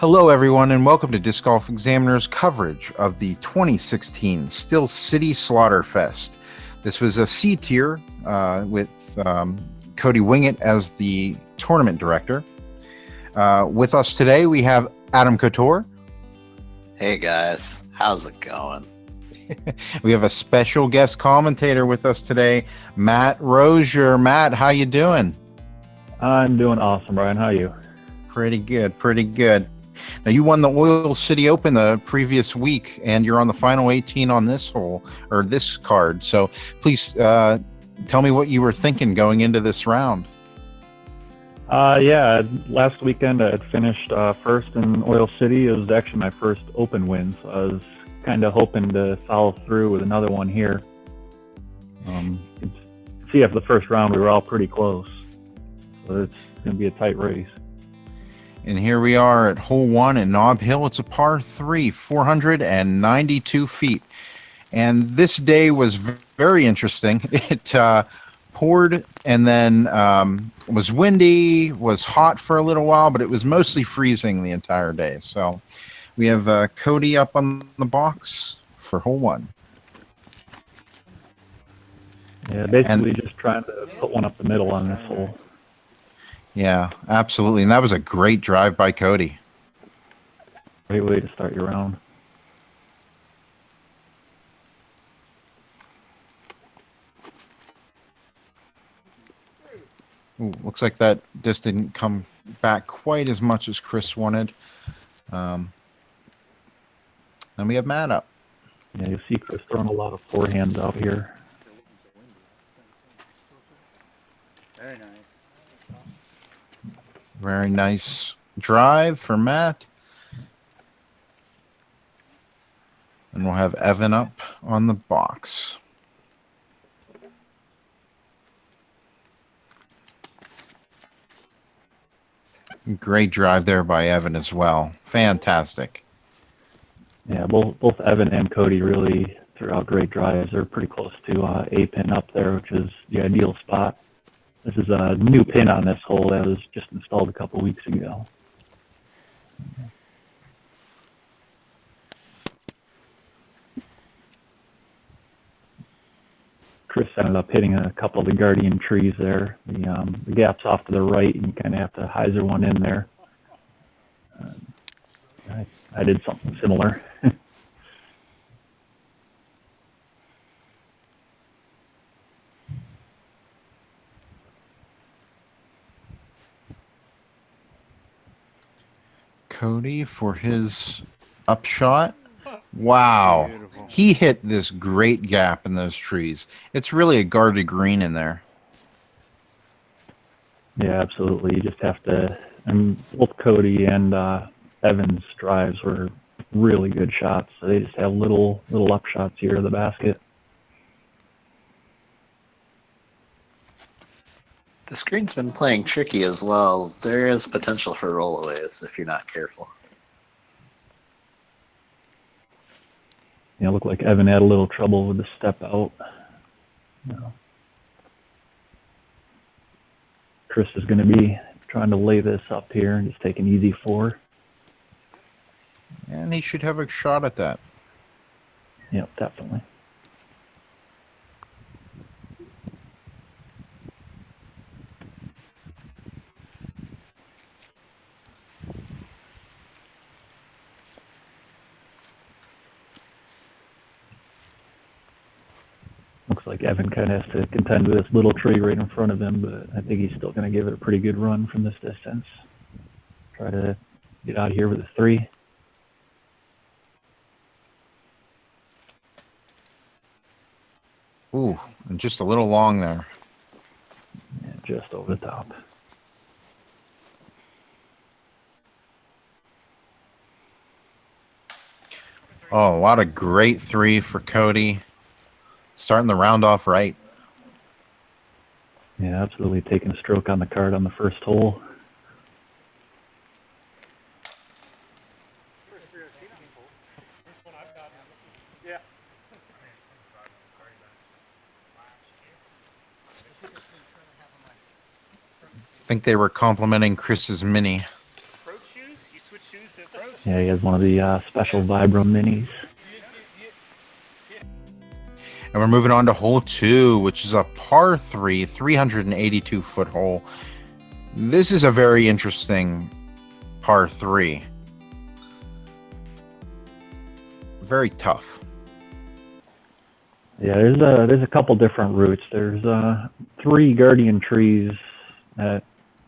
Hello, everyone, and welcome to Disc Golf Examiner's coverage of the 2016 Still City Slaughterfest. This was a C tier with Cody Wingett as the tournament director. With us today, we have Adam Couture. Hey guys, how's it going? We have a special guest commentator with us today, Matt Rosier. Matt, how you doing? I'm doing awesome, Brian. How are you? Pretty good, pretty good. Now, you won the Oil City Open the previous week, and you're on the final 18 on this hole, or this card. So please tell me what you were thinking going into this round. Yeah, last weekend I had finished first in Oil City. It was actually my first Open win, so I was kind of hoping to follow through with another one here. You can see after the first round we were all pretty close, so it's going to be a tight race. And here we are at hole 1 at Nob Hill. It's a par 3, 492 feet. And this day was very interesting. It poured and then was windy, was hot for a little while, but it was mostly freezing the entire day. So we have Cody up on the box for hole 1. Yeah, basically just trying to put one up the middle on this hole. Yeah, absolutely. And that was a great drive by Cody. Great way to start your round. Ooh, looks like that just didn't come back quite as much as Chris wanted. And we have Matt up. Yeah, you'll see Chris throwing a lot of forehands out here. Very nice. Very nice drive for Matt. And we'll have Evan up on the box. Great drive there by Evan as well. Fantastic. Yeah, both Evan and Cody really threw out great drives. They're pretty close to A pin up there, which is the ideal spot. This is a new pin on this hole that was just installed a couple weeks ago. Chris ended up hitting a couple of the guardian trees there. The gap's off to the right, and you kind of have to hyzer one in there. I did something similar. Cody for his upshot. Wow. Beautiful. He hit this great gap in those trees. It's really a guarded green in there. Yeah, absolutely. You just have to. And both Cody and Evan's drives were really good shots. So they just have little upshots here to the basket. The screen's been playing tricky as well. There is potential for rollaways if you're not careful. Yeah, it looked like Evan had a little trouble with the step out. Chris is going to be trying to lay this up here and just take an easy 4. And he should have a shot at that. Yep, definitely. Looks like Evan kind of has to contend with this little tree right in front of him, but I think he's still going to give it a pretty good run from this distance. Try to get out of here with a 3. Ooh, and just a little long there. Yeah, just over the top. Oh, a lot of great 3 for Cody. Starting the round off right. Yeah, absolutely taking a stroke on the card on the first hole. Yeah. I think they were complimenting Chris's mini. Approach shoes? You switch shoes to Yeah, he has one of the special Vibram minis. And we're moving on to hole 2, which is a par 3, 382-foot hole. This is a very interesting par 3. Very tough. Yeah, there's a couple different routes. There's 3 guardian trees that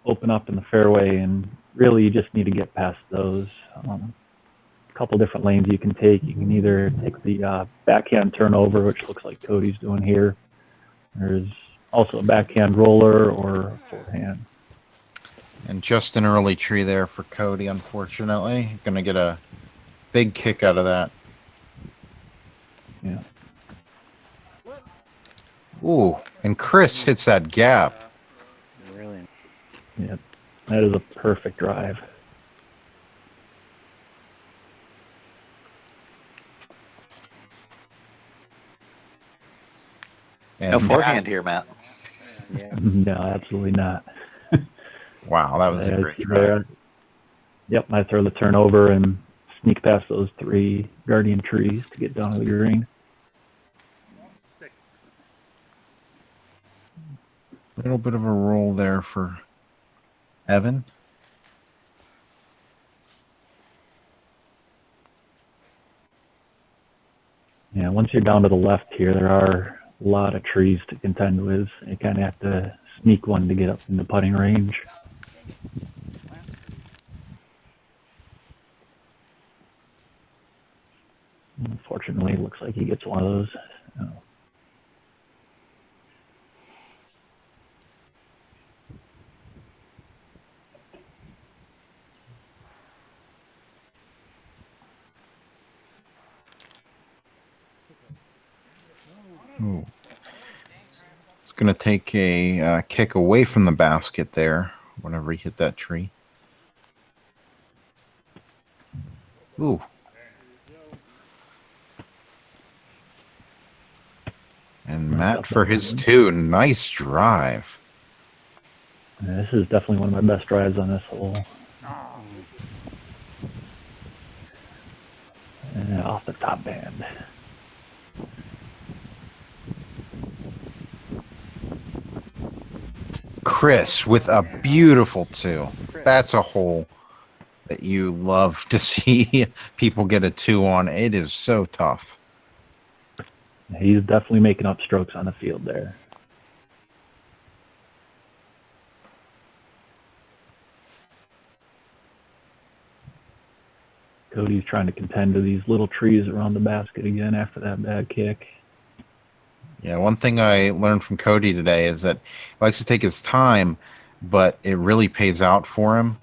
open up in the fairway, and really you just need to get past those. A couple different lanes you can take. You can either take the backhand turnover, which looks like Cody's doing here. There's also a backhand roller or a forehand. And just an early tree there for Cody, unfortunately. Gonna get a big kick out of that. Yeah. Ooh, and Chris hits that gap. Really? Yeah, that is a perfect drive. And No forehand here, Matt. Yeah. No, absolutely not. Wow, that was a great It's drive. there. Yep, I throw the turnover and sneak past those 3 guardian trees to get down to the green. Stick. Little bit of a roll there for Evan. Yeah, once you're down to the left here, there are a lot of trees to contend with. You kind of have to sneak one to get up in the putting range. Unfortunately, it looks like he gets one of those. So. Ooh. It's going to take a kick away from the basket there whenever he hit that tree. Ooh. And Matt for his 2. Nice drive. Yeah, this is definitely one of my best drives on this hole. And off the top band. Chris with a beautiful 2. That's a hole that you love to see people get a 2 on. It is so tough. He's definitely making up strokes on the field there. Cody's trying to contend to these little trees around the basket again after that bad kick. Yeah, one thing I learned from Cody today is that he likes to take his time, but it really pays out for him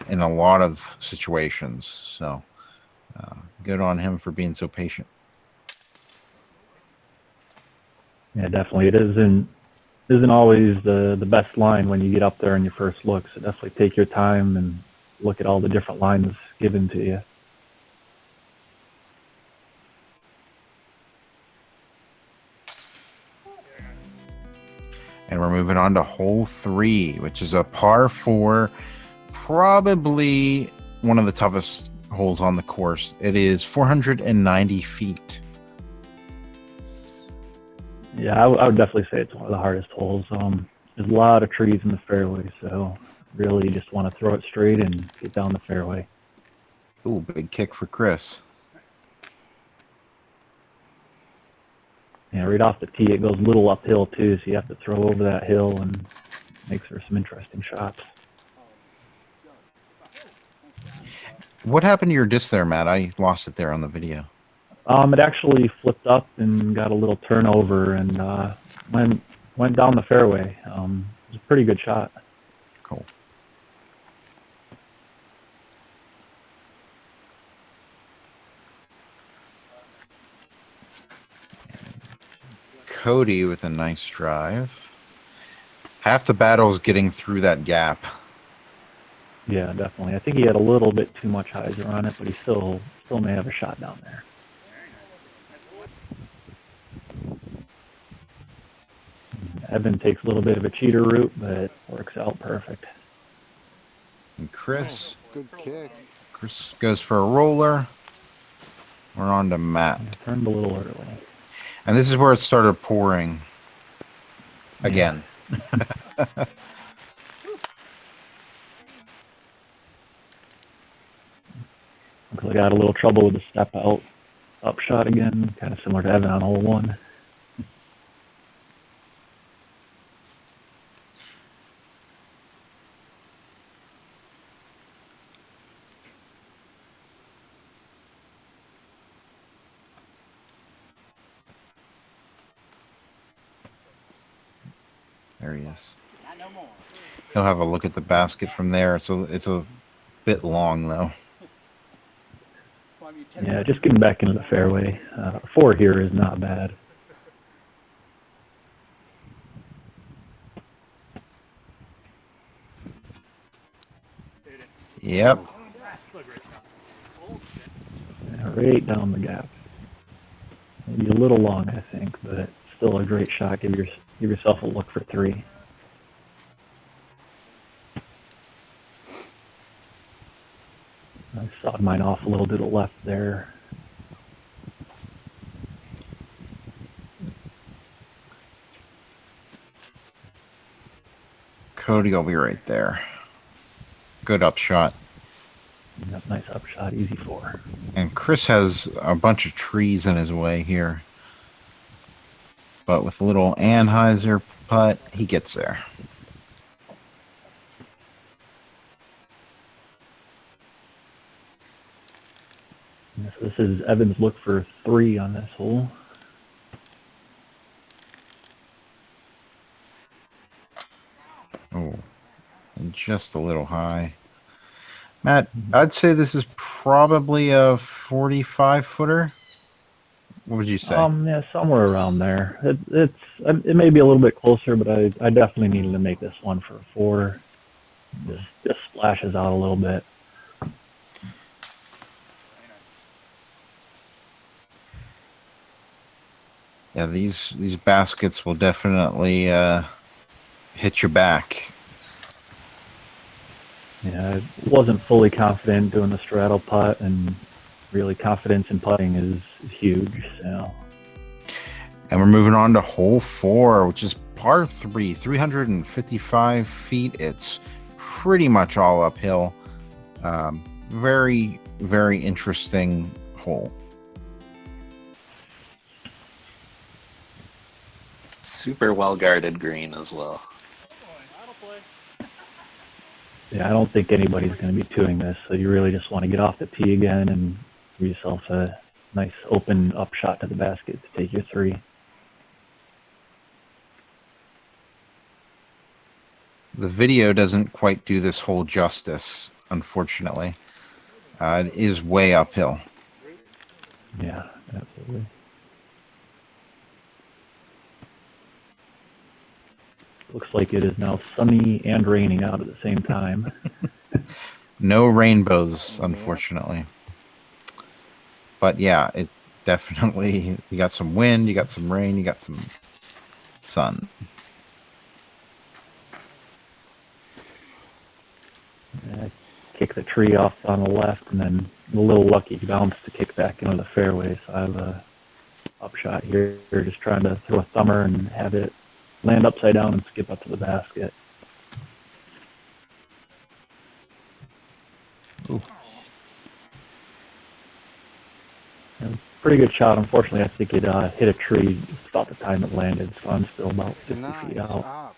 in a lot of situations. So good on him for being so patient. Yeah, definitely. It isn't always the best line when you get up there in your first look. So definitely take your time and look at all the different lines given to you. And we're moving on to hole 3, which is a par 4, probably one of the toughest holes on the course. It is 490 feet. Yeah, I would definitely say it's one of the hardest holes. There's a lot of trees in the fairway, so really you just want to throw it straight and get down the fairway. Ooh, big kick for Chris. Yeah, right off the tee, it goes a little uphill too, so you have to throw over that hill and makes for some interesting shots. What happened to your disc there, Matt? I lost it there on the video. It actually flipped up and got a little turnover and went down the fairway. It was a pretty good shot. Cool. Cody with a nice drive. Half the battle is getting through that gap. Yeah, definitely. I think he had a little bit too much hyzer on it, but he still may have a shot down there. Evan takes a little bit of a cheater route, but it works out perfect. And Chris, Good kick. Chris goes for a roller. We're on to Matt. Turned a little early. And this is where it started pouring again. Looks like I had a little trouble with the step out upshot again, kind of similar to Evan on hole 1. There he is. He'll have a look at the basket from there. It's a bit long though. Yeah, just getting back into the fairway. 4 here is not bad. Yep. Right down the gap. Maybe a little long, I think, but still a great shot. Give yourself a look for 3. I sawed mine off a little to the left there. Cody will be right there. Good upshot. Yep, nice upshot, easy 4. And Chris has a bunch of trees in his way here. But with a little Anheuser putt, he gets there. So this is Evan's look for 3 on this hole. Oh, and just a little high. Matt, I'd say this is probably a 45 footer. What would you say? Yeah, somewhere around there. It may be a little bit closer, but I definitely needed to make this one for a 4. Just splashes out a little bit. Yeah, these baskets will definitely hit your back. Yeah, I wasn't fully confident doing the straddle putt, and really confidence in putting is huge. So. And we're moving on to hole 4, which is par 3, 355 feet. It's pretty much all uphill. Very, very interesting hole. Super well guarded green as well. Yeah, I don't think anybody's going to be doing this, so you really just want to get off the tee again and give yourself a nice open upshot to the basket to take your 3. The video doesn't quite do this hole justice, unfortunately. It is way uphill. Yeah, absolutely. Looks like it is now sunny and raining out at the same time. No rainbows, unfortunately. But yeah, it definitely, you got some wind, you got some rain, you got some sun. Kick the tree off on the left, and then a little lucky bounce to kick back into the fairway. So I have a upshot here, just trying to throw a thumber and have it land upside down and skip up to the basket. Ooh. And pretty good shot. Unfortunately, I think it hit a tree just about the time it landed, so I'm still about 50 feet out.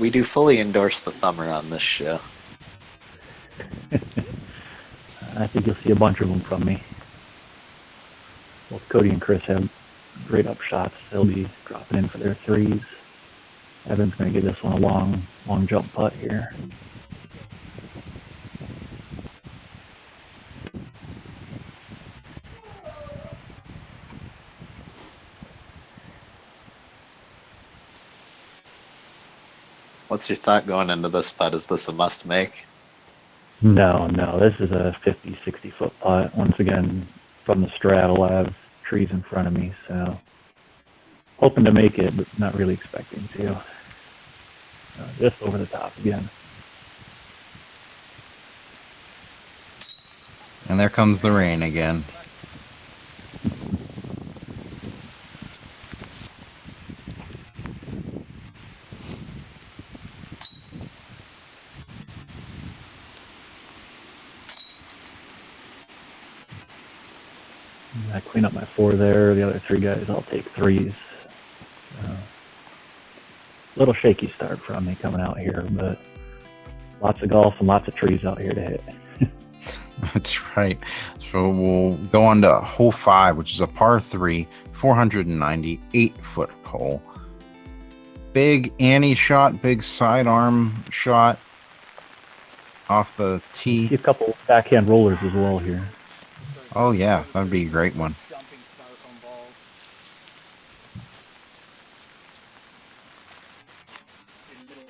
We do fully endorse the thumber on this show. I think you'll see a bunch of them from me. Both Cody and Chris have great upshots. They'll be dropping in for their 3s. Evan's going to give this one a long jump putt here. What's your thought going into this putt? Is this a must make? No, this is a 50, 60 foot putt. Once again, from the straddle, I have trees in front of me, so hoping to make it, but not really expecting to. Just over the top again. And there comes the rain again. I clean up my 4 there. The other 3 guys, I'll take 3s. Little shaky start from me coming out here, but lots of golf and lots of trees out here to hit. That's right. So we'll go on to hole 5, which is a par 3, 498-foot hole. Big Annie shot, big sidearm shot off the See tee. a couple backhand rollers as well here. Oh yeah, that'd be a great one. Dumping styrofoam balls. In the middle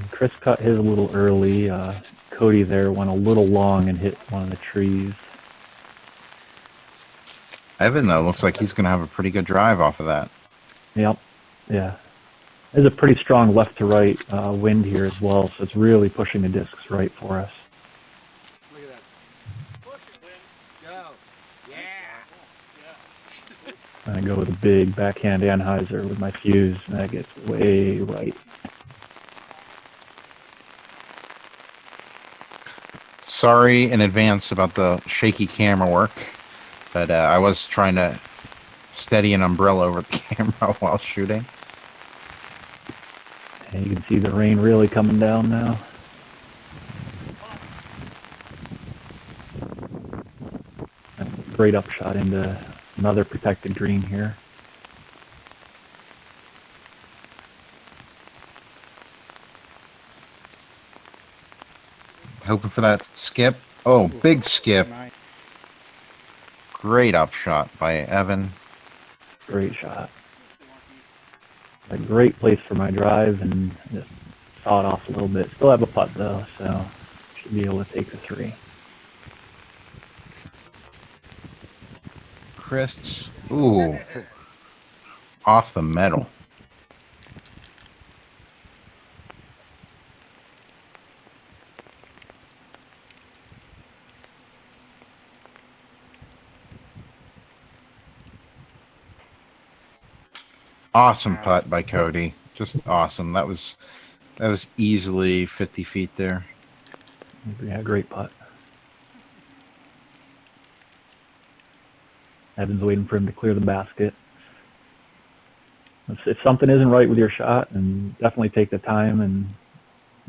of Chris cut his a little early. Cody there went a little long and hit one of the trees. Evan, though, looks like he's going to have a pretty good drive off of that. Yep. Yeah. There's a pretty strong left to right wind here as well, so it's really pushing the discs right for us. Look at that. Push it, Lynn. Go. Yeah. I go with a big backhand Anheuser with my fuse, and that gets way right. Sorry in advance about the shaky camera work, but I was trying to steady an umbrella over the camera while shooting. And you can see the rain really coming down now. Great upshot into another protected green here. Hoping for that skip. Oh, big skip. Nice. Great upshot by Evan. Great shot. A great place for my drive, and just saw it off a little bit. Still have a putt though, so should be able to take the 3. Chris. Ooh. Off the metal. Awesome putt by Cody. Just awesome. That was easily 50 feet there. Yeah, great putt. Evan's waiting for him to clear the basket. If something isn't right with your shot, then definitely take the time and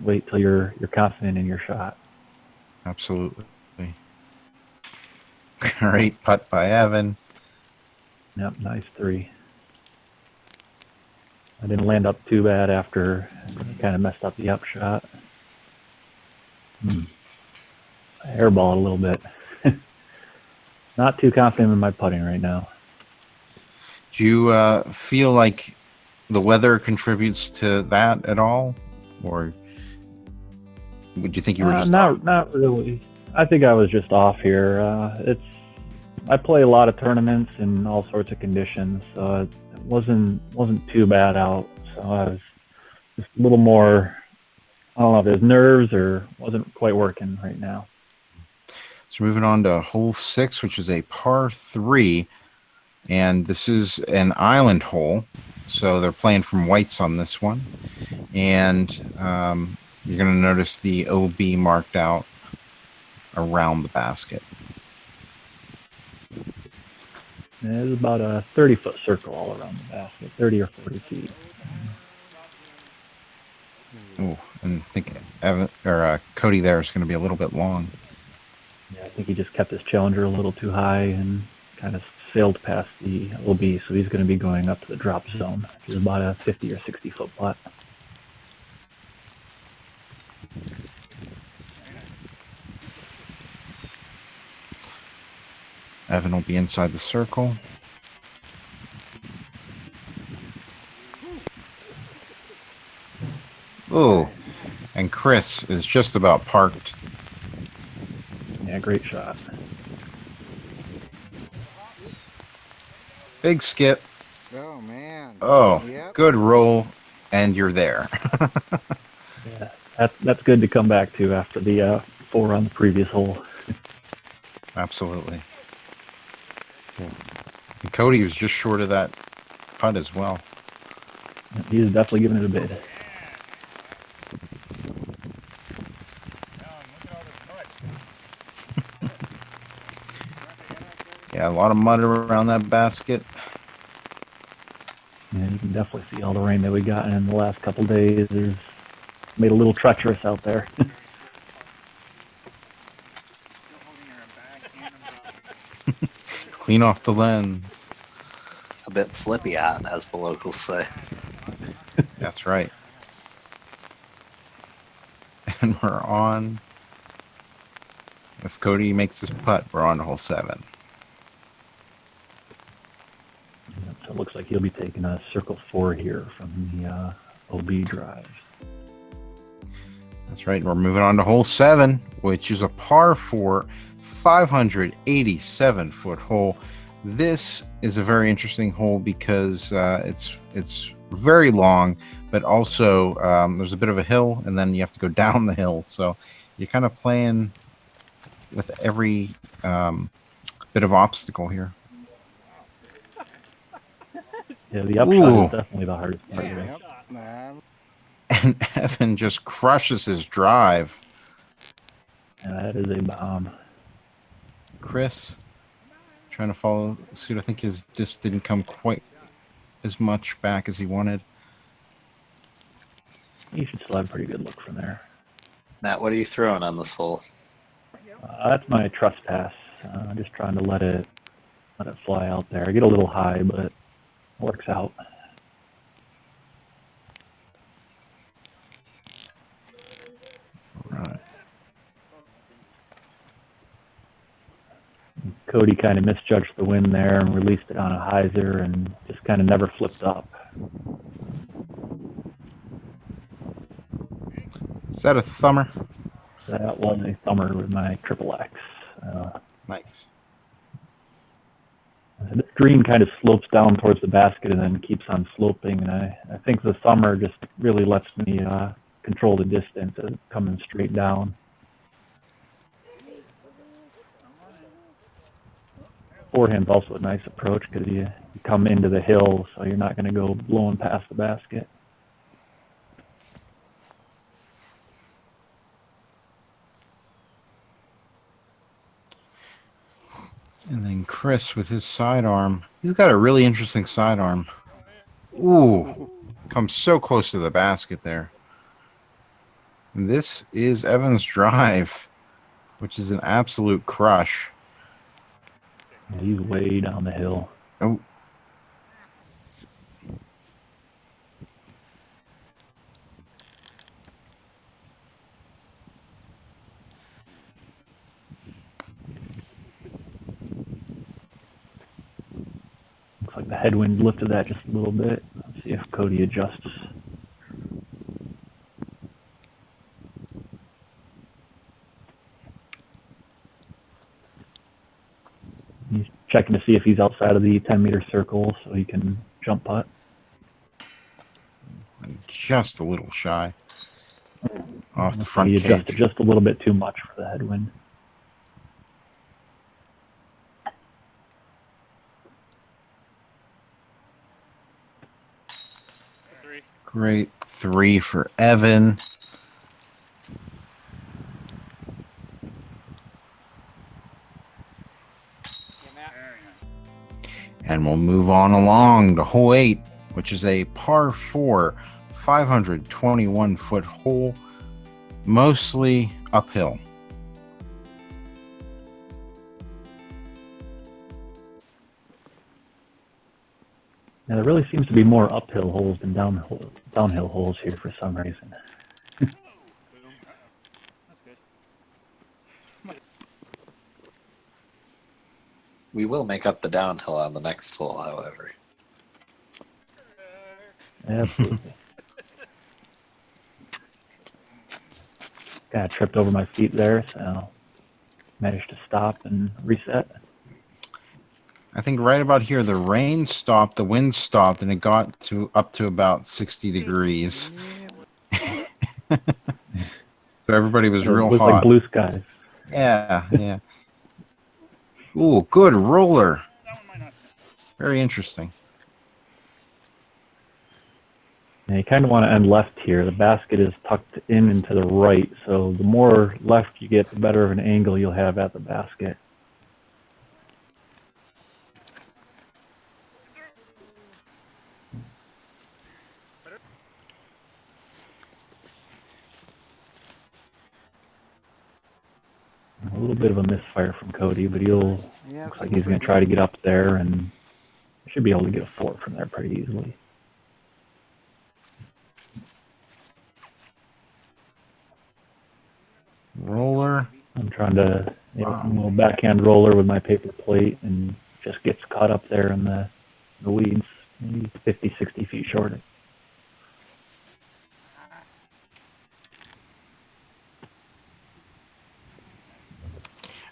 wait till you're confident in your shot. Absolutely. Great putt by Evan. Yep, nice 3. I didn't land up too bad after I kind of messed up the upshot. I airballed a little bit. Not too confident in my putting right now. Do you feel like the weather contributes to that at all? Or would you think you were just not really. I think I was just off here. I play a lot of tournaments in all sorts of conditions, so it wasn't too bad out. So I was just a little more, I don't know if it was nerves or wasn't quite working right now. So moving on to hole 6, which is a par 3, and this is an island hole. So they're playing from whites on this one, and you're going to notice the OB marked out around the basket. There's about a 30-foot circle all around the basket, 30 or 40 feet. Oh, and I think Evan, or Cody there is going to be a little bit long. Yeah, I think he just kept his Challenger a little too high and kind of sailed past the OB, so he's going to be going up to the drop zone, which is about a 50 or 60-foot putt. Evan will be inside the circle. Oh, and Chris is just about parked. Yeah, great shot. Big skip. Oh man. Oh, Yep. good roll and you're there. Yeah, that's good to come back to after the 4 on the previous hole. Absolutely. And Cody was just short of that putt as well. He's definitely giving it a bid. Look at all this mud. Yeah, a lot of mud around that basket. And you can definitely see all the rain that we got in the last couple days is made a little treacherous out there. Still holding your bag and umbrella. Clean off the lens. A bit slippy out, as the locals say. That's right. And we're on. If Cody makes his putt, we're on to hole 7. So it looks like he'll be taking a circle 4 here from the OB drive. That's right. We're moving on to hole 7, which is a par 4, 587-foot hole. This is a very interesting hole because it's very long, but also there's a bit of a hill, and then you have to go down the hill. So you're kind of playing with every bit of obstacle here. Yeah, the upshot Ooh. is definitely the hardest part of it. Yep, man. And Evan just crushes his drive. And that is a bomb. Chris trying to follow suit. I think his just didn't come quite as much back as he wanted. You should still have a pretty good look from there. Matt, what are you throwing on this hole? That's my trespass. Just trying to let it fly out there. I get a little high, but it works out. Right. Cody kind of misjudged the wind there and released it on a hyzer and just kind of never flipped up. Is that a thumber? That was a thumber with my triple X. Nice. The green kind of slopes down towards the basket and then keeps on sloping. And I think the thumber just really lets me control the distance of coming straight down. Forehand's also a nice approach because you come into the hill, so you're not going to go blowing past the basket. And then Chris with his sidearm. He's got a really interesting sidearm. Ooh, comes so close to the basket there. And this is Evan's drive, which is an absolute crush. Yeah, he's way down the hill. Oh. Looks like the headwind lifted that just a little bit. Let's see if Cody adjusts. He's checking to see if he's outside of the 10-meter circle so he can jump putt. And just a little shy off the front He cage. adjusted just a little bit too much for the headwind. Three. Great 3 for Evan. Yeah, Matt. And we'll move on along to hole 8, which is a par 4, 521-foot hole, mostly uphill. Now, there really seems to be more uphill holes than downhill holes here for some reason. Boom. That's good. We will make up the downhill on the next hole, however. Absolutely. Kind of tripped over my feet there, so managed to stop and reset. I think right about here, the rain stopped, the wind stopped, and it got to up to about 60 degrees. So everybody was It real looks like hot. blue skies. Yeah, yeah. Ooh, good roller. That one might not. Very interesting. Yeah, you kind of want to end left here. The basket is tucked in and to the right, so the more left you get, the better of an angle you'll have at the basket. A little bit of a misfire from Cody, but looks like he's going to try to get up there, and should be able to get a 4 from there pretty easily. Roller. I'm trying to a little backhand roller with my paper plate, and just gets caught up there in the weeds, maybe 50, 60 feet short.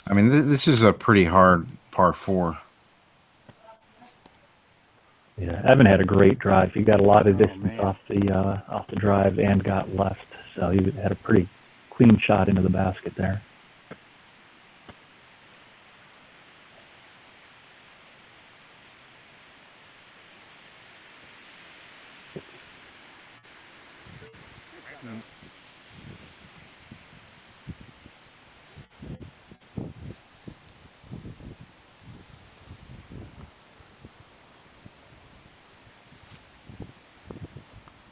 I mean, this is a pretty hard par 4. Yeah, Evan had a great drive. He got a lot of distance off the drive and got left, so he had a pretty clean shot into the basket there.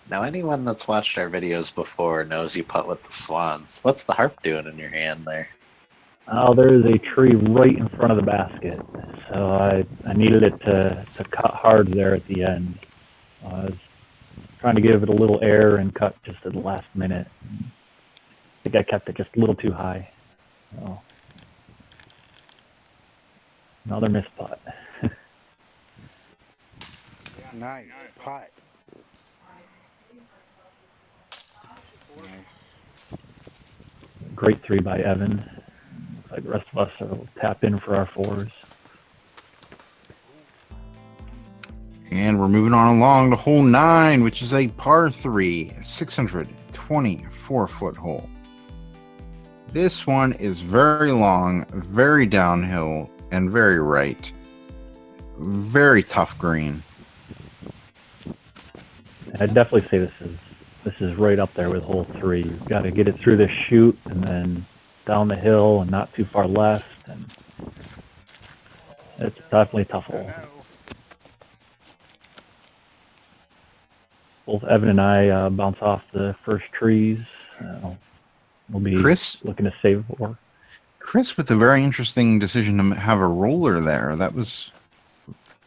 Now, anyone that's watched our videos before knows you putt with the swans. What's the harp doing in your hand there? Oh, there is a tree right in front of the basket, so I needed it to cut hard there at the end. I was trying to give it a little air and cut just at the last minute. I think I kept it just a little too high. So, another missed putt. Nice putt. Nice. Great 3 by Evan. Looks like the rest of us will tap in for our 4s. And we're moving on along to hole 9, which is a par 3, 624-foot hole. This one is very long, very downhill, and very right. Very tough green. I'd definitely say this is right up there with hole 3. You've got to get it through this chute and then down the hill and not too far left, and it's definitely a tough hole. Both Evan and I bounce off the first trees. We'll be looking to save more. Chris with a very interesting decision to have a roller there.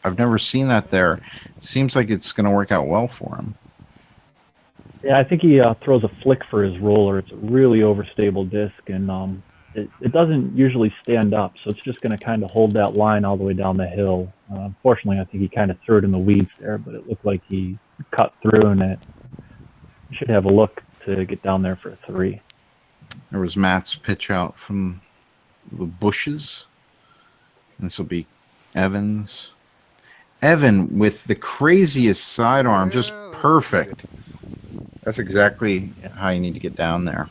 I've never seen that there. It seems like it's going to work out well for him. Yeah, I think he throws a flick for his roller. It's a really overstable disc, and it doesn't usually stand up, so it's just going to kind of hold that line all the way down the hill. Unfortunately, I think he kind of threw it in the weeds there, but it looked like he cut through, and it should have a look to get down there for a 3. There was Matt's pitch out from the bushes. This will be Evan's. Evan with the craziest sidearm, just perfect. That's exactly how you need to get down there.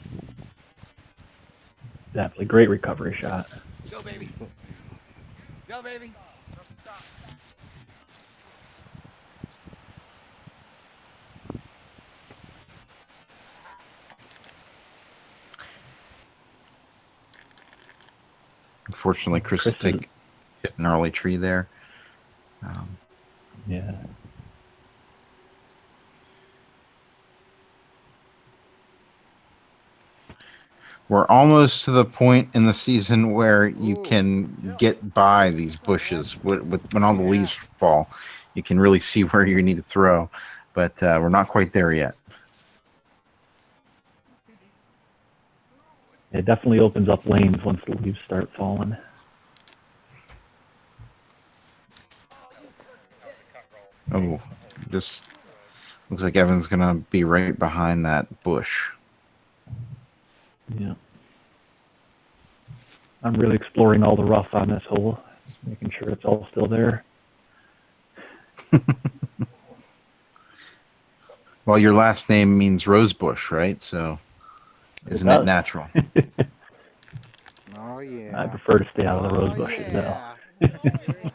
Definitely great recovery shot. Go, baby. Go, baby. Unfortunately, Chris will hit an early tree there. Yeah. We're almost to the point in the season where you can get by these bushes when all the leaves fall. You can really see where you need to throw, but we're not quite there yet. It definitely opens up lanes once the leaves start falling. Oh, just looks like Evan's going to be right behind that bush. Yeah. I'm really exploring all the rough on this hole. making sure it's all still there. Well, your last name means Rosebush, right? So, isn't it does. natural? Oh yeah. I prefer to stay out of the Oh, rose bushes, though. yeah.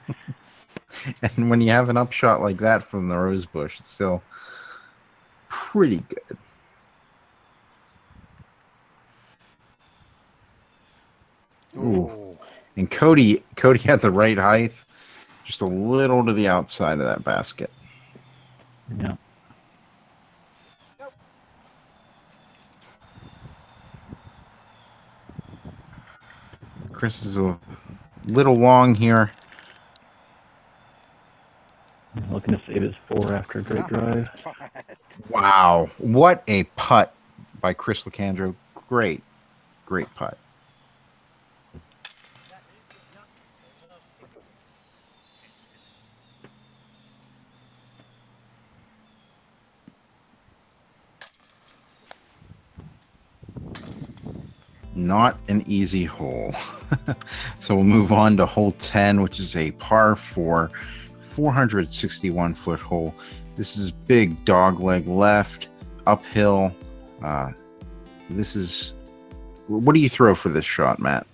And when you have an upshot like that from the rosebush, it's still pretty good. Ooh. Ooh. And Cody had the right height, just a little to the outside of that basket. Yeah. Chris is a little long here. Looking to save his 4 after a great drive. Putt. Wow. What a putt by Chris Lachendro. Great putt. Not an easy hole. So we'll move on to hole 10, which is a par 4, 461-foot hole. This is big dog leg left, uphill. This is... What do you throw for this shot, Matt?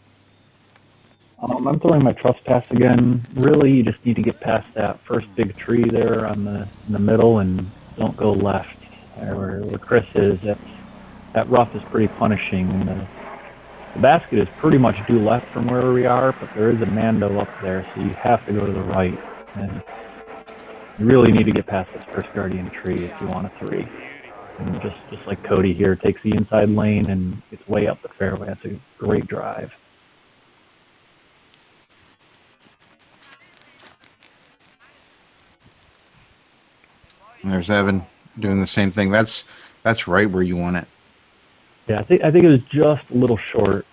I'm throwing my trust pass again. Really, you just need to get past that first big tree there in the middle and don't go left. Where Chris is, that rough is pretty punishing. The basket is pretty much due left from where we are, but there is a Mando up there, so you have to go to the right. And you really need to get past this first guardian tree if you want a 3. And just like Cody here, takes the inside lane and it's way up the fairway. That's a great drive. And there's Evan doing the same thing. That's right where you want it. Yeah, I think it was just a little short.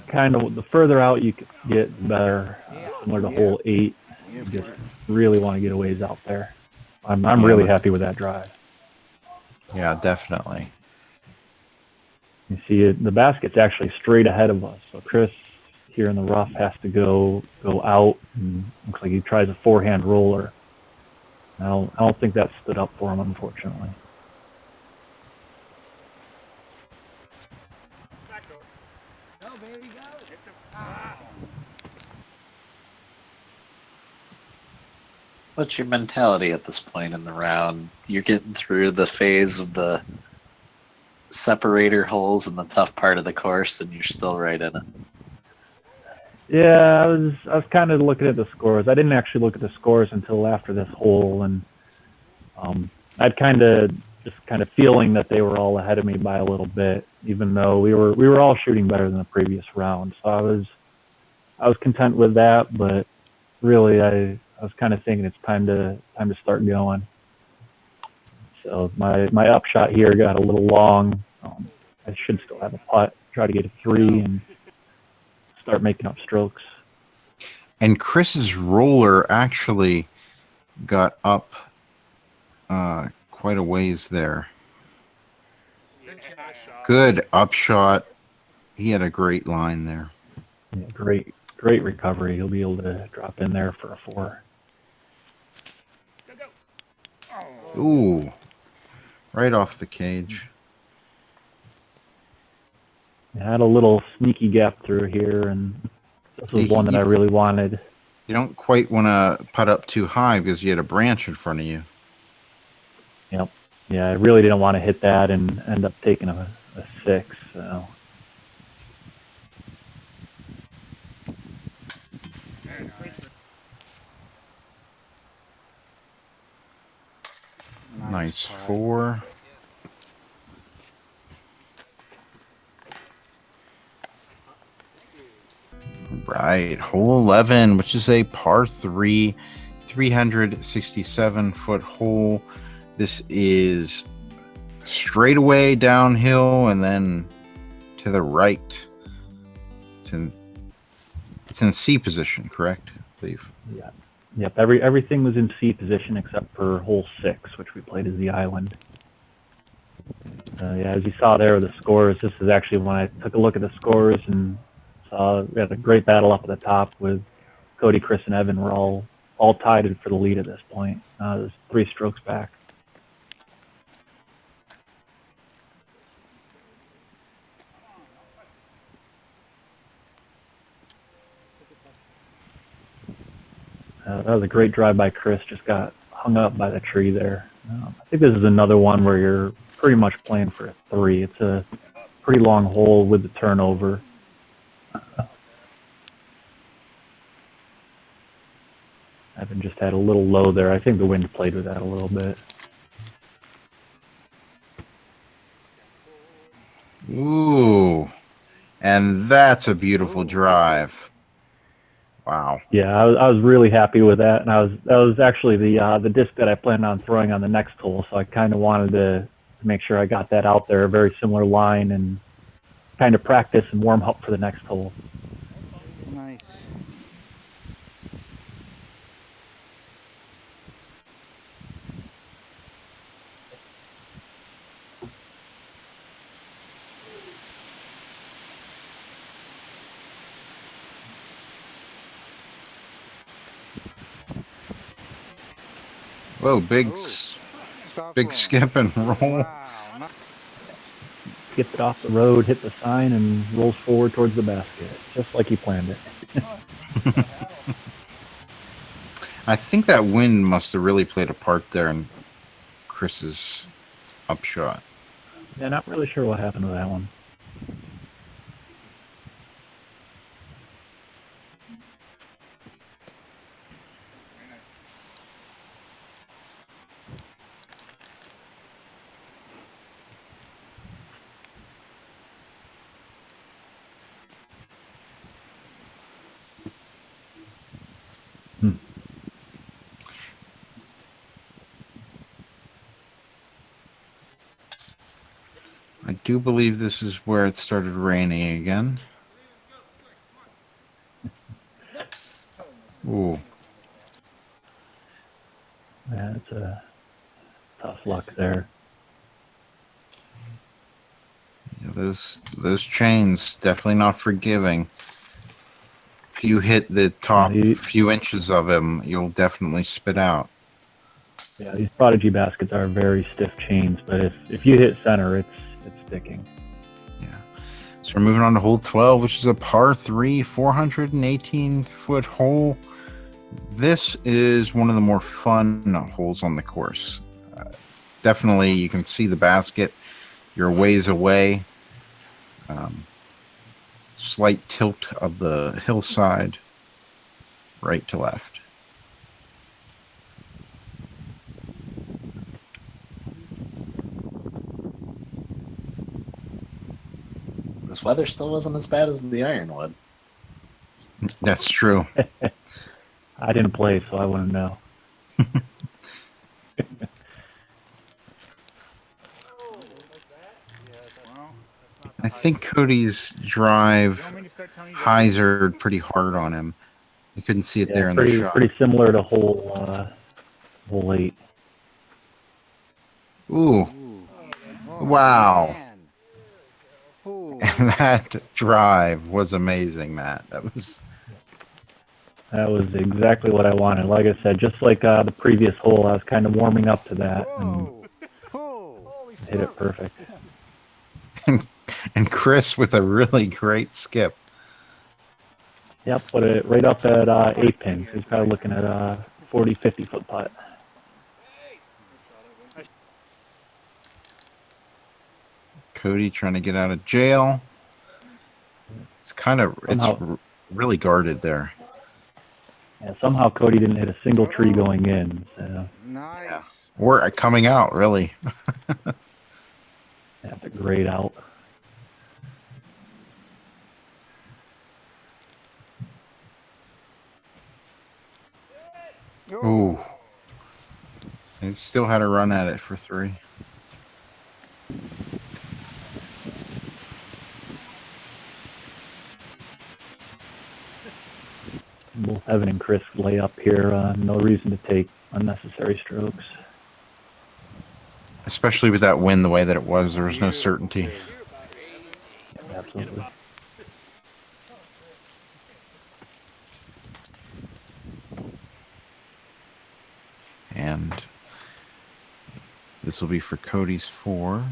Kind of the further out you get, the better. Similar to hole 8, you just really want to get a ways out there. I'm really happy with that drive. Yeah, definitely. You see it, the basket's actually straight ahead of us. So Chris here in the rough has to go out, and looks like he tries a forehand roller. I don't think that stood up for him, unfortunately. Go, baby, go. What's your mentality at this point in the round? You're getting through the phase of the separator holes in the tough part of the course, and you're still right in it. Yeah, I was kind of looking at the scores. I didn't actually look at the scores until after this hole, and I'd kind of feeling that they were all ahead of me by a little bit, even though we were all shooting better than the previous round. So I was content with that, but really I was kind of thinking it's time to start going. So my upshot here got a little long. I should still have a putt, try to get a 3 and start making up strokes. And Chris's roller actually got up quite a ways there. Good upshot. He had a great line there. Yeah, great recovery. He'll be able to drop in there for a 4. Ooh, right off the cage. I had a little sneaky gap through here, and this was one that I really wanted. You don't quite want to putt up too high because you had a branch in front of you. Yep. Yeah, I really didn't want to hit that and end up taking a 6. So. Nice putt. 4. Right, hole 11, which is a par 3, 367-foot hole. This is straightaway downhill and then to the right. It's in C position, correct? I believe. Yeah. Yep. Everything was in C position except for hole 6, which we played as the island. Yeah, as you saw there with the scores, this is actually when I took a look at the scores and saw we had a great battle up at the top with Cody, Chris, and Evan were all tied for the lead at this point. There's 3 strokes back. That was a great drive by Chris. Just got hung up by the tree there. I think this is another one where you're pretty much playing for a 3. It's a pretty long hole with the turnover. Evan just had a little low there. I think the wind played with that a little bit. Ooh, and that's a beautiful drive. Wow. Yeah, I was really happy with that, and that was actually the disc that I planned on throwing on the next hole. So I kind of wanted to make sure I got that out there, a very similar line, and kind of practice and warm up for the next hole. Nice. Whoa, big Soft skip and roll. Wow. Gets it off the road, hit the sign, and rolls forward towards the basket, just like he planned it. I think that wind must have really played a part there in Chris's upshot. Yeah, not really sure what happened to that one. I do believe this is where it started raining again. Ooh. Yeah, it's a tough luck there. Yeah, those chains definitely not forgiving. If you hit the top few inches of them, you'll definitely spit out. Yeah, these Prodigy baskets are very stiff chains, but if you hit center, it's sticking. Yeah. So we're moving on to hole 12, which is a par 3, 418-foot hole. This is one of the more fun holes on the course. Definitely, you can see the basket. You're ways away. Slight tilt of the hillside, right to left. This weather still wasn't as bad as the Ironwood. That's true. I didn't play, so I wouldn't know. I think Cody's drive hyzered pretty hard on him. You couldn't see it there in the shot. Pretty similar to hole 8. Ooh. Wow. And that drive was amazing, Matt. That was exactly what I wanted. Like I said, just like the previous hole, I was kind of warming up to that and hit it perfect. And Chris with a really great skip. Yep, put it right up at 8 pin. He's probably looking at a 40, 50-foot putt. Cody trying to get out of jail. It's really guarded there. Yeah, somehow Cody didn't hit a single tree going in. So. Nice. Yeah. Or coming out, really. That's a great out. Ooh. He still had a run at it for 3. Both Evan and Chris lay up here. No reason to take unnecessary strokes. Especially with that wind the way that it was, there was no certainty. Yeah, absolutely. This will be for Cody's 4.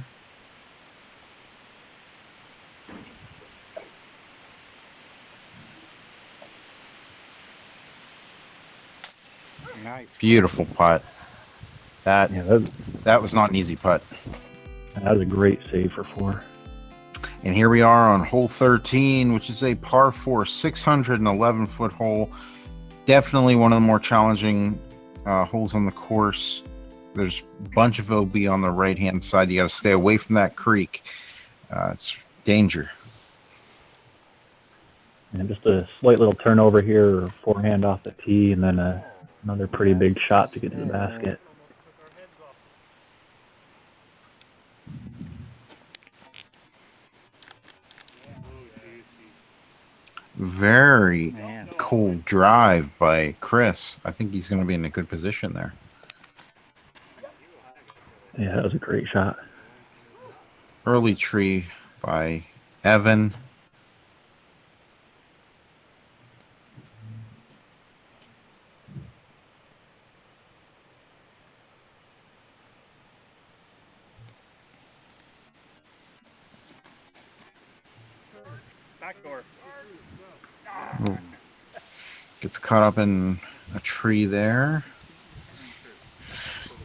Nice. Beautiful putt. That Yeah, that was not an easy putt. that was a great save for 4. And here we are on hole 13, which is a par 4, 611-foot hole. Definitely one of the more challenging holes on the course. There's a bunch of OB on the right-hand side. You got to stay away from that creek. It's danger. And just a slight little turnover here, or forehand off the tee, and then another pretty big shot to get to the basket. Very Man. cool drive by Chris. I think he's going to be in a good position there. Yeah, that was a great shot. Early tree by Evan. Backdoor. Ooh. Gets caught up in a tree there.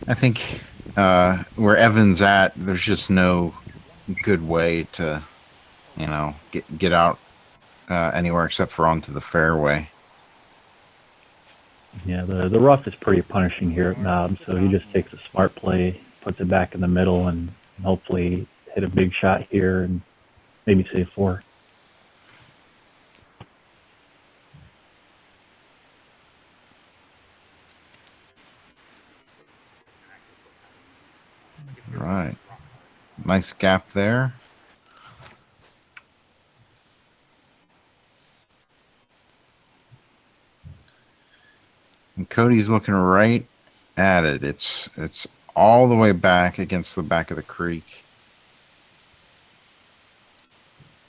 I think where Evan's at, there's just no good way to, get out anywhere except for onto the fairway. Yeah, the rough is pretty punishing here at Knob, so he just takes a smart play, puts it back in the middle, and hopefully hit a big shot here and maybe save 4. Right. Nice gap there. And Cody's looking right at it. It's all the way back against the back of the creek.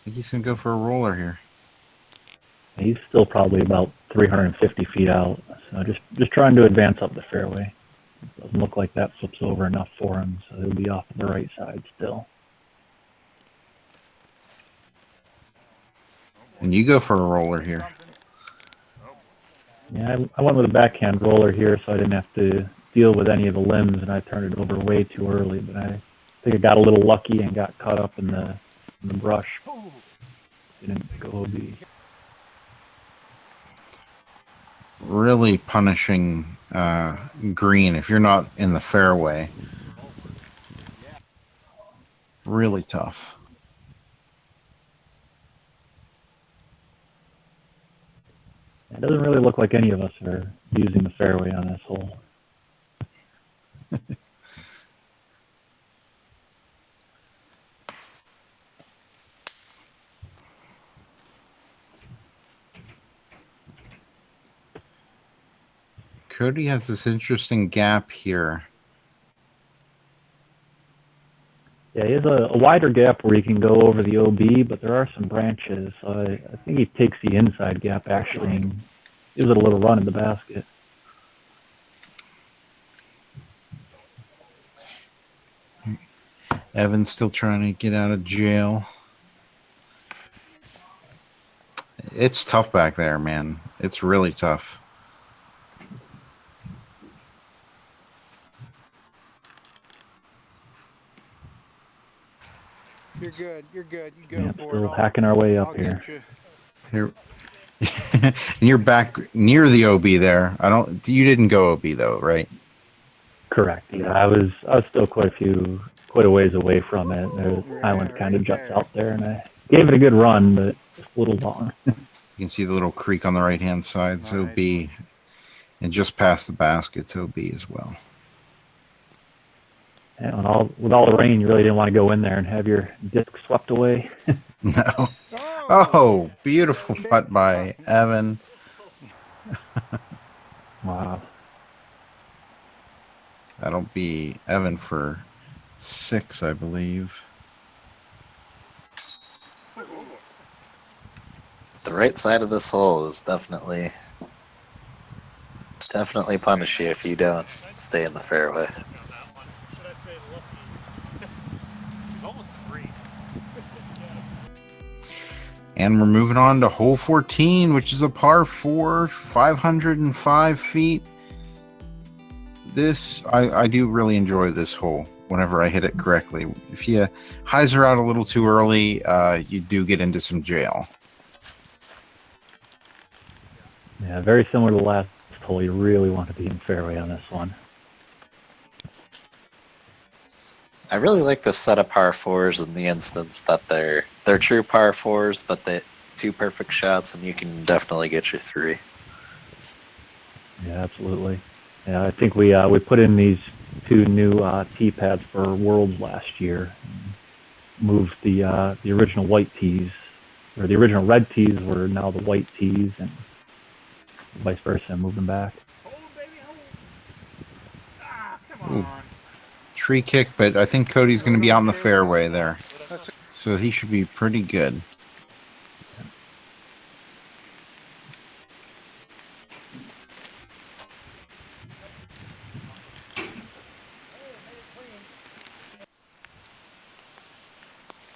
I think he's going to go for a roller here. He's still probably about 350 feet out, so just trying to advance up the fairway. Doesn't look like that flips over enough for him, so he'll be off the right side still. And you go for a roller here. Yeah, I went with a backhand roller here, so I didn't have to deal with any of the limbs, and I turned it over way too early. But I think I got a little lucky and got caught up in the brush. Didn't go OB. Really punishing green if you're not in the fairway. Really tough. It doesn't really look like any of us are using the fairway on this hole. Cody has this interesting gap here. Yeah, he has a wider gap where he can go over the OB, but there are some branches. So I think he takes the inside gap actually and gives it a little run in the basket. Evan's still trying to get out of jail. It's tough back there, man. It's really tough. You're good. You're good. You go Yeah, for still it. hacking our way up I'll here. get you. Here. And you're back near the OB there. You didn't go OB though, right? Correct. Yeah, I was still quite a ways away from it. The island kind of juts out there, and I gave it a good run, but just a little long. You can see the little creek on the right-hand side. It's Nice. OB. And just past the basket's OB as well. And with all the rain, you really didn't want to go in there and have your disc swept away. No. Oh, beautiful putt by Evan. Wow. That'll be Evan for 6, I believe. The right side of this hole is definitely punish you if you don't stay in the fairway. Should I say left And we're moving on to hole 14, which is a par 4, 505 feet. This, I do really enjoy this hole whenever I hit it correctly. If you hyzer out a little too early, you do get into some jail. Yeah, very similar to the last hole. You really want to be in fairway on this one. I really like the set of par fours in the instance that they're true par fours, but they 2 perfect shots, and you can definitely get your 3. Yeah, absolutely. Yeah, I think we put in these 2 new tee pads for Worlds last year. Moved the original white tees, or the original red tees were now the white tees, and vice versa. Moved them back. Hold, baby, hold. Ah, come Ooh. on. Tree kick, but I think Cody's going to be out in the fairway there. That's a, So he should be pretty good. I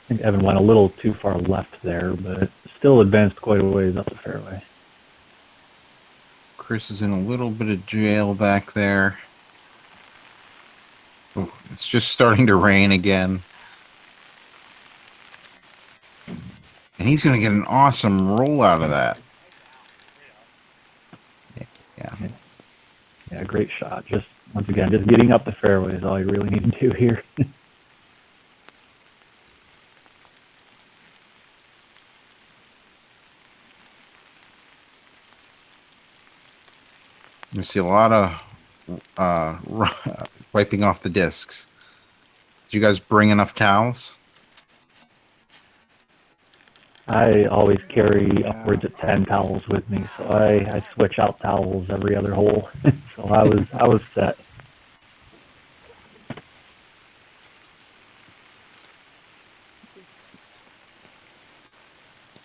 think Evan went a little too far left there, but still advanced quite a ways up the fairway. Chris is in a little bit of jail back there. Oh, it's just starting to rain again. And he's going to get an awesome roll out of that. Yeah. Yeah, great shot. Just once again, just getting up the fairway is all you really need to do here. You see a lot of wiping off the discs. Did you guys bring enough towels? I always carry upwards of 10 towels with me, so I switch out towels every other hole. So I was set.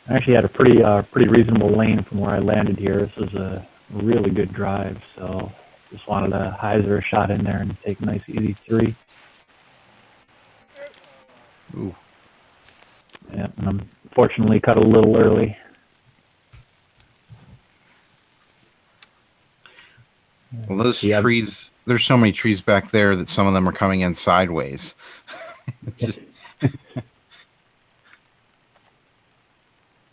I actually had a pretty reasonable lane from where I landed here. This was a really good drive, so just wanted to hyzer a shot in there and take a nice easy 3. Ooh. Yeah, and unfortunately cut a little early. Well, those Yeah. trees, there's so many trees back there that some of them are coming in sideways. It's just,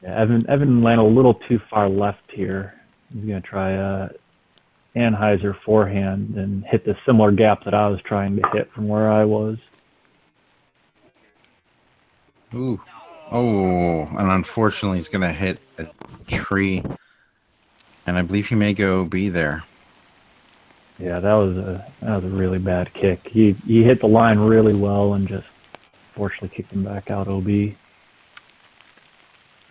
Yeah, Evan landed a little too far left here. He's gonna try Anheuser forehand and hit the similar gap that I was trying to hit from where I was. ooh. Oh, and unfortunately he's going to hit a tree. And I believe he may go be there. Yeah, that was a really bad kick. He hit the line really well and just fortunately kicked him back out OB.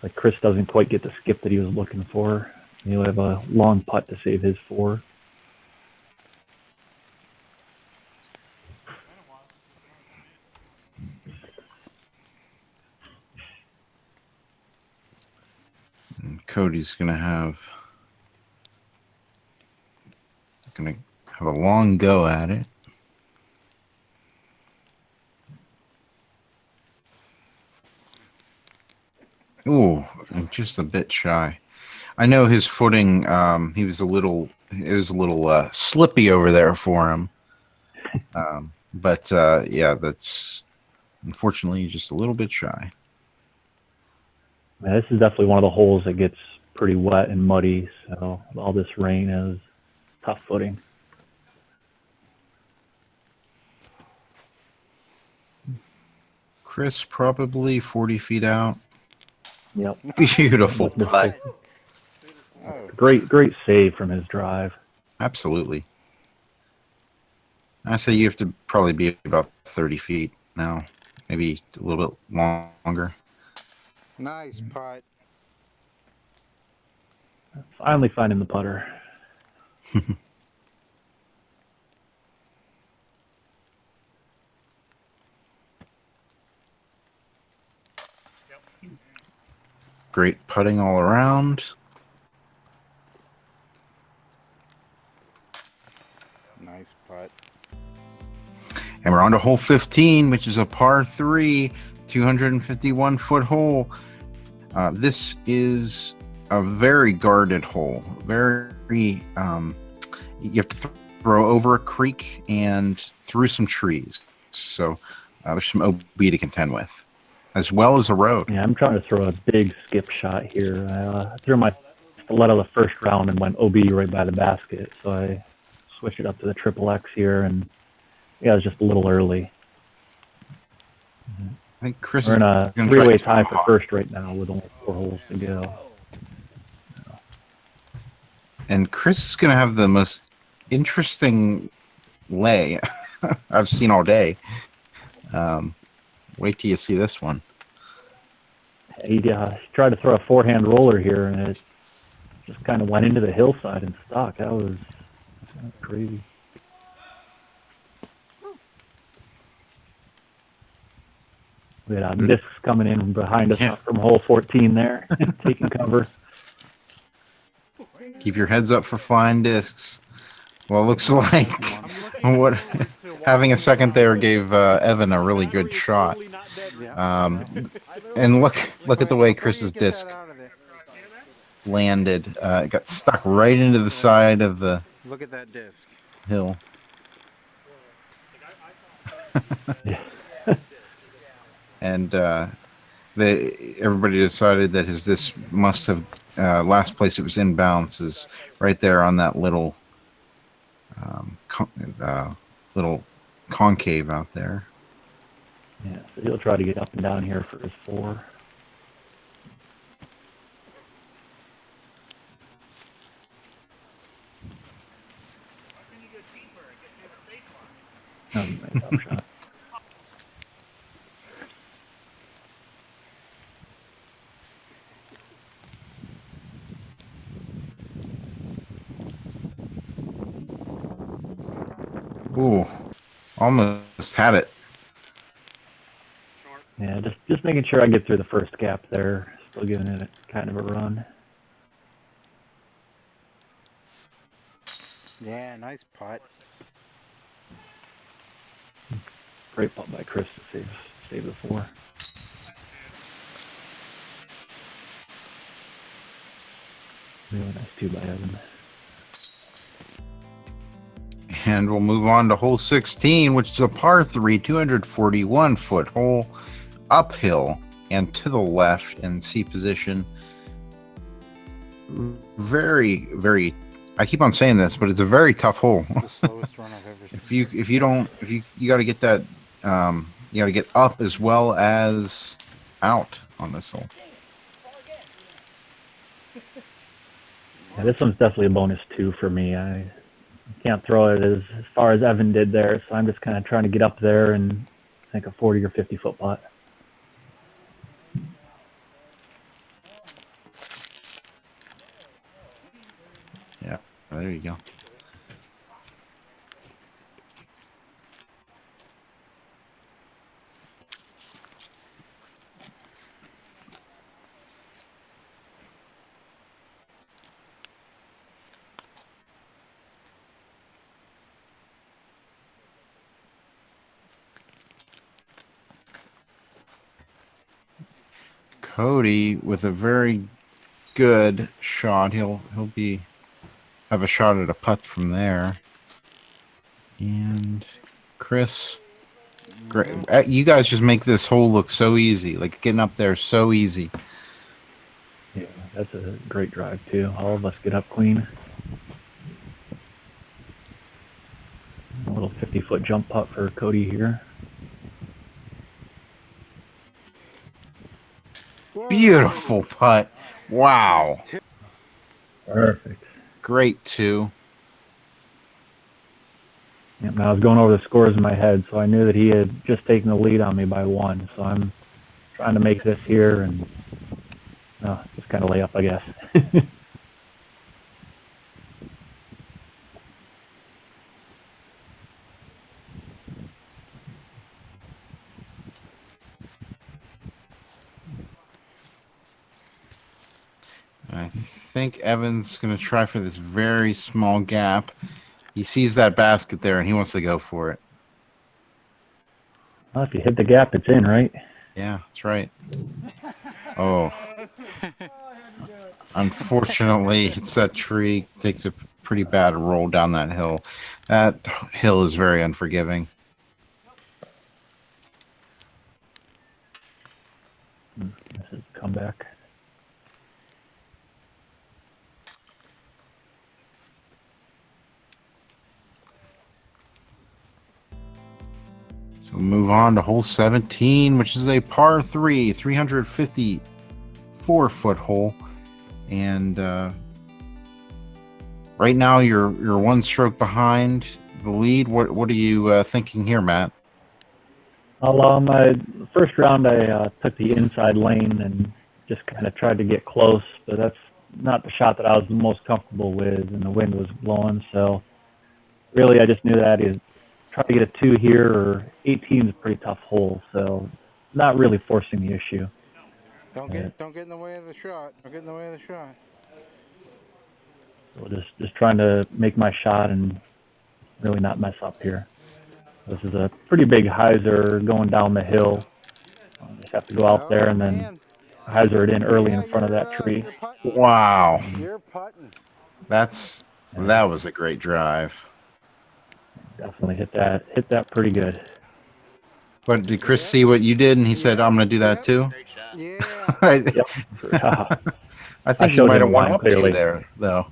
Like Chris doesn't quite get the skip that he was looking for. He'll have a long putt to save his 4. And Cody's going to have a long go at it. Ooh, just a bit shy. I know his footing. It was a little slippy over there for him. But yeah, that's unfortunately just a little bit shy. Yeah, this is definitely one of the holes that gets pretty wet and muddy. So all this rain is tough footing. Chris probably 40 feet out. Yep. Beautiful. Great save from his drive. Absolutely. I say you have to probably be about 30 feet now, maybe a little bit longer. nice putt. Finally finding the putter. Great putting all around. Nice putt. And we're on to hole 15, which is a par 3, 251-foot hole. This is a very guarded hole. Very, you have to throw over a creek and through some trees. So there's some OB to contend with, as well as a road. Yeah, I'm trying to throw a big skip shot here. I threw my stiletto the first round and went OB right by the basket, so I switched it up to the triple X here, and yeah, it was just a little early. I think Chris We're in a gonna three-way try tie for first right now with only 4 holes to go. and Chris is going to have the most interesting lay I've seen all day. Wait till you see this one. He tried to throw a forehand roller here, and it just kind of went into the hillside and stuck. That was crazy. We had discs coming in behind us from hole 14 there, taking cover. Keep your heads up for flying discs. Well, it looks like what having a second there gave Evan a really good shot. And look at the way Chris's disc landed. It got stuck right into the side of the Look at that disc. hill. And everybody decided that his disc must have last place it was in bounds is right there on that little little concave out there. Yeah, so he'll try to get up and down here for his 4. Top shot. Ooh, almost had it. Yeah, just making sure I get through the first gap there. Still giving it kind of a run. Yeah, nice putt. Great putt by Chris to save the 4. Really nice 2 by Evan. And we'll move on to hole 16, which is a par 3, 241-foot hole, uphill and to the left in C position. Very, very. I keep on saying this, but it's a very tough hole. It's the slowest run I've ever seen. if you got to get that, you got to get up as well as out on this hole. Yeah, this one's definitely a bonus 2 for me. I can't throw it as far as Evan did there, so I'm just kind of trying to get up there and think a 40 or 50 foot putt. Yeah, there you go. Cody with a very good shot. He'll have a shot at a putt from there. And Chris, great. You guys just make this hole look so easy. Like getting up there is so easy. Yeah, that's a great drive too. All of us get up clean. A little 50-foot jump putt for Cody here. Beautiful putt. Wow. Perfect. Great too. Yep, and I was going over the scores in my head, so I knew that he had just taken the lead on me by 1. So I'm trying to make this here and just kind of lay up, I guess. I think Evan's going to try for this very small gap. He sees that basket there and he wants to go for it. Well, if you hit the gap, it's in, right? Yeah, that's right. Oh, Unfortunately, it's that tree takes a pretty bad roll down that hill. That hill is very unforgiving. This is a comeback. So we'll move on to hole 17, which is a par 3, 354-foot hole. And right now you're one stroke behind the lead. What are you thinking here, Matt? Well, my first round I took the inside lane and just kind of tried to get close, but that's not the shot that I was the most comfortable with, and the wind was blowing. So really, I just knew that I had to try to get a 2 here, or 18 is a pretty tough hole. So not really forcing the issue. Don't get in the way of the shot. Don't get in the way of the shot. So just trying to make my shot and really not mess up here. This is a pretty big hyzer going down the hill. Just have to go out there and then hyzer it in early in front of that tree. Wow, You're putting. that was a great drive. Definitely hit that pretty good. But did Chris see what you did, and he said, "I'm going to do that too"? Yeah. I think he might have won up to you there, though.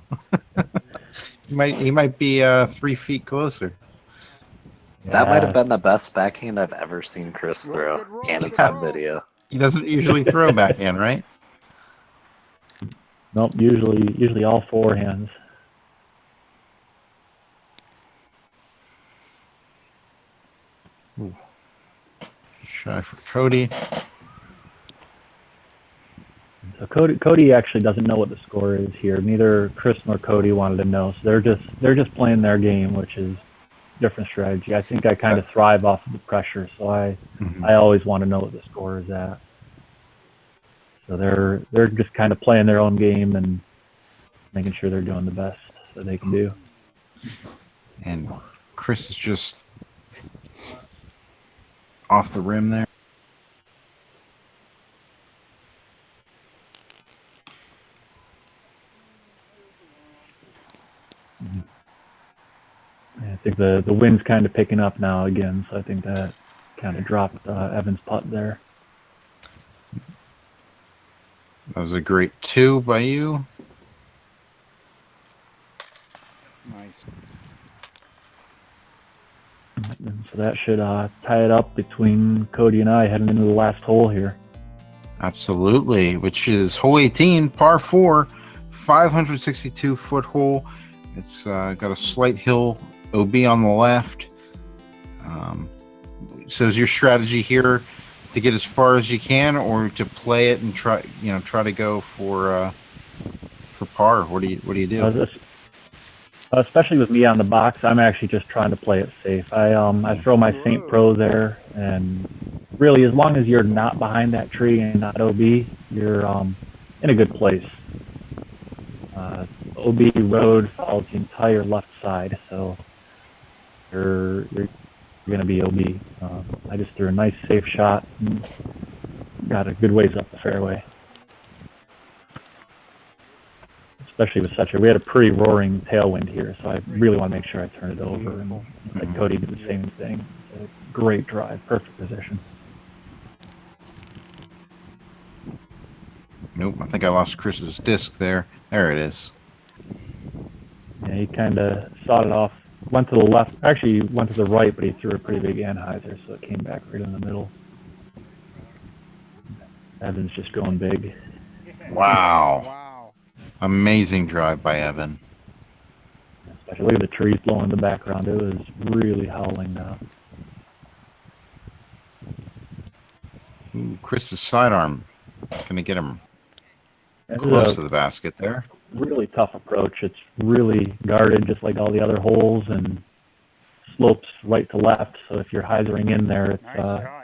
He might be 3 feet closer. That might have been the best backhand I've ever seen Chris throw, and it's on video. He doesn't usually throw backhand, right? Nope, usually all forehands. Ooh. Shy for Cody. So Cody actually doesn't know what the score is here. Neither Chris nor Cody wanted to know, so they're just playing their game, which is different strategy. I think I kind of thrive off of the pressure, so I always want to know what the score is at. So they're just kind of playing their own game and making sure they're doing the best that they can do. And Chris is just off the rim there. I think the wind's kind of picking up now again, so I think that kind of dropped Evan's putt there. That was a great 2 by you. Nice. And so that should tie it up between Cody and I heading into the last hole here. Absolutely, which is hole 18, par 4, 562-foot hole. It's got a slight hill OB on the left. So is your strategy here to get as far as you can, or to play it and try to go for par? What do you do? Especially with me on the box, I'm actually just trying to play it safe. I throw my St. Pro there, and really, as long as you're not behind that tree and not OB, you're in a good place. OB road follows the entire left side, so you're going to be OB. I just threw a nice safe shot and got a good ways up the fairway. Especially with we had a pretty roaring tailwind here, so I really want to make sure I turn it over. And like Cody did the same thing. A great drive, perfect position. Nope, I think I lost Chris's disc there. There it is. Yeah, he kind of sawed it off. Went to the left. Actually, went to the right, but he threw a pretty big anhyzer, so it came back right in the middle. Evan's just going big. Wow. Amazing drive by Evan. Especially look at the trees blowing in the background. It was really howling now. Ooh, Chris's sidearm. Gonna get him close to the basket there. Really tough approach. It's really guarded just like all the other holes, and slopes right to left. So if you're hyzering in there, it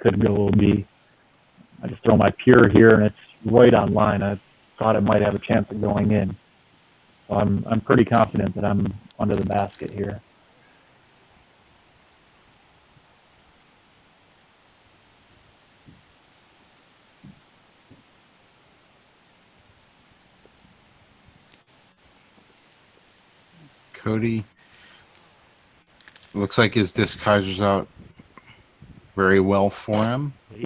could go OB. I just throw my pure here, and it's right on line. I thought it might have a chance of going in. So I'm pretty confident that I'm under the basket here. Cody. Looks like his disc hyzer's out very well for him. Yeah,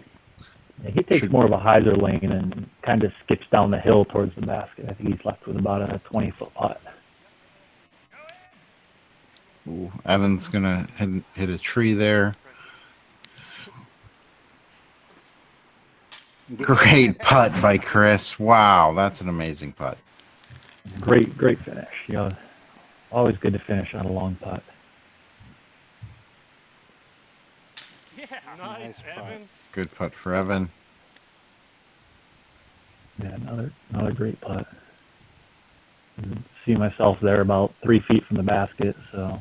he takes more of a hyzer lane and kind of skips down the hill towards the basket. I think he's left with about a 20-foot putt. Ooh, Evan's gonna hit a tree there. Great putt by Chris. Wow, that's an amazing putt. Great finish. You know, always good to finish on a long putt. Yeah, nice, Evan. Good putt for Evan. Yeah, another great putt. See myself there about 3 feet from the basket. So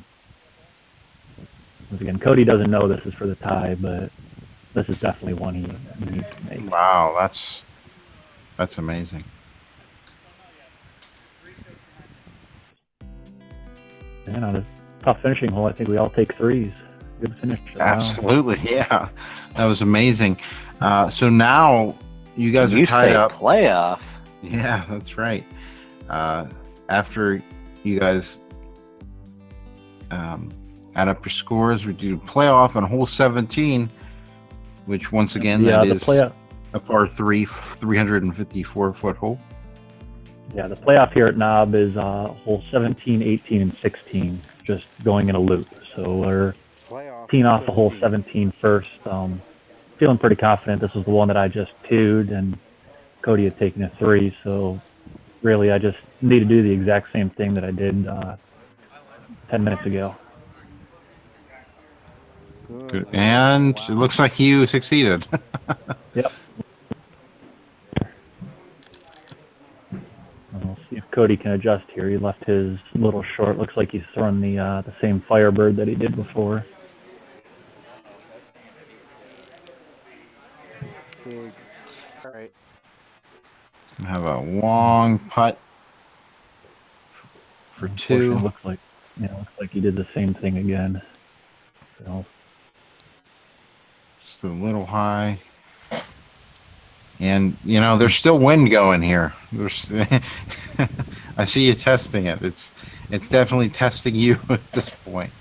once again, Cody doesn't know this is for the tie, but this is definitely one he needs to make. Wow, that's amazing. And on a tough finishing hole, I think we all take threes. Good finish. Absolutely, yeah. That was amazing. So now you guys are tied up. Playoff. Yeah, that's right. After you guys add up your scores, we do playoff on hole 17, which once again that is a par 3, 354-foot hole. Yeah, the playoff here at Knob is hole 17, 18, and 16, just going in a loop. So we're teeing off the hole 17 first. Feeling pretty confident. This was the one that I just two'd, and Cody had taken a 3. So really, I just need to do the exact same thing that I did 10 minutes ago. Good. And it looks like you succeeded. Yep. We'll see if Cody can adjust here. He left his a little short. Looks like he's throwing the same Firebird that he did before. Big. All right. Gonna have a long putt for 2. Looks like he did the same thing again. So just a little high. And you know, there's still wind going here. There's I see you testing it. It's definitely testing you at this point.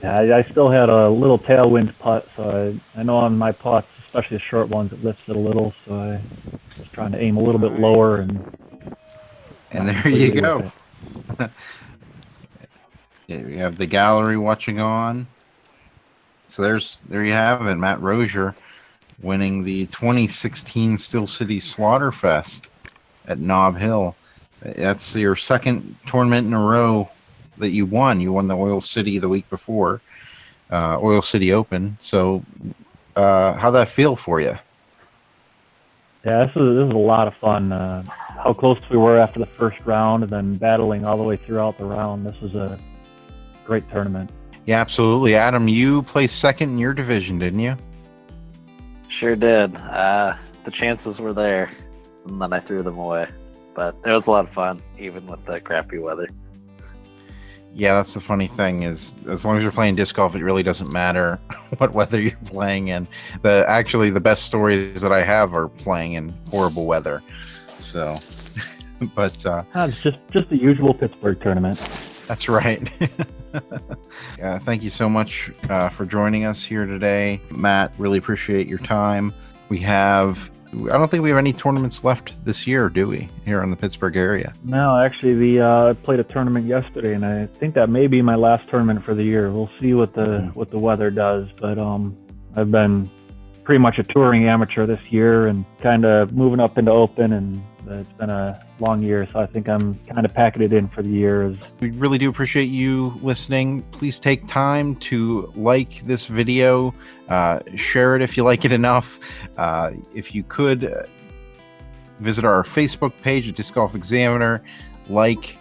Yeah, I still had a little tailwind putt, so I know on my putts, especially the short ones, it lifts it a little, so I was trying to aim a little bit lower. And there you go. Yeah, we have the gallery watching on. So there you have it, Matt Rosier winning the 2016 Steel City Slaughterfest at Nob Hill. That's your second tournament in a row that you won. You won the Oil City the week before, Oil City Open. So how'd that feel for you? Yeah, this was a lot of fun. How close we were after the first round and then battling all the way throughout the round. This was a great tournament. Yeah, absolutely. Adam, you placed second in your division, didn't you? Sure did. The chances were there, and then I threw them away. But it was a lot of fun, even with the crappy weather. Yeah, that's the funny thing is, as long as you're playing disc golf, it really doesn't matter what weather you're playing in. Actually, the best stories that I have are playing in horrible weather. So, but it's just the usual Pittsburgh tournament. That's right. Thank you so much for joining us here today, Matt. Really appreciate your time. I don't think we have any tournaments left this year, do we, here in the Pittsburgh area? No, actually, I played a tournament yesterday, and I think that may be my last tournament for the year. We'll see what the weather does, but I've been pretty much a touring amateur this year and kind of moving up into open, and it's been a long year, so I think I'm kind of packing it in for the year. We really do appreciate you listening. Please take time to like this video, share it if you like it enough. If you could, visit our Facebook page at Disc Golf Examiner, like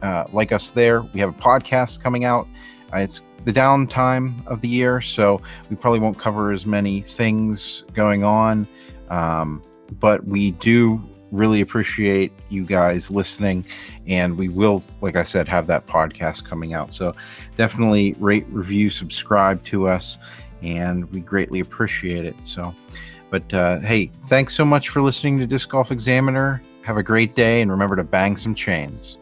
us there. We have a podcast coming out. It's the downtime of the year, so we probably won't cover as many things going on, but we do really appreciate you guys listening, and we will, like I said, have that podcast coming out. So definitely rate, review, subscribe to us, and we greatly appreciate it. So, but hey, thanks so much for listening to Disc Golf Examiner. Have a great day, and remember to bang some chains.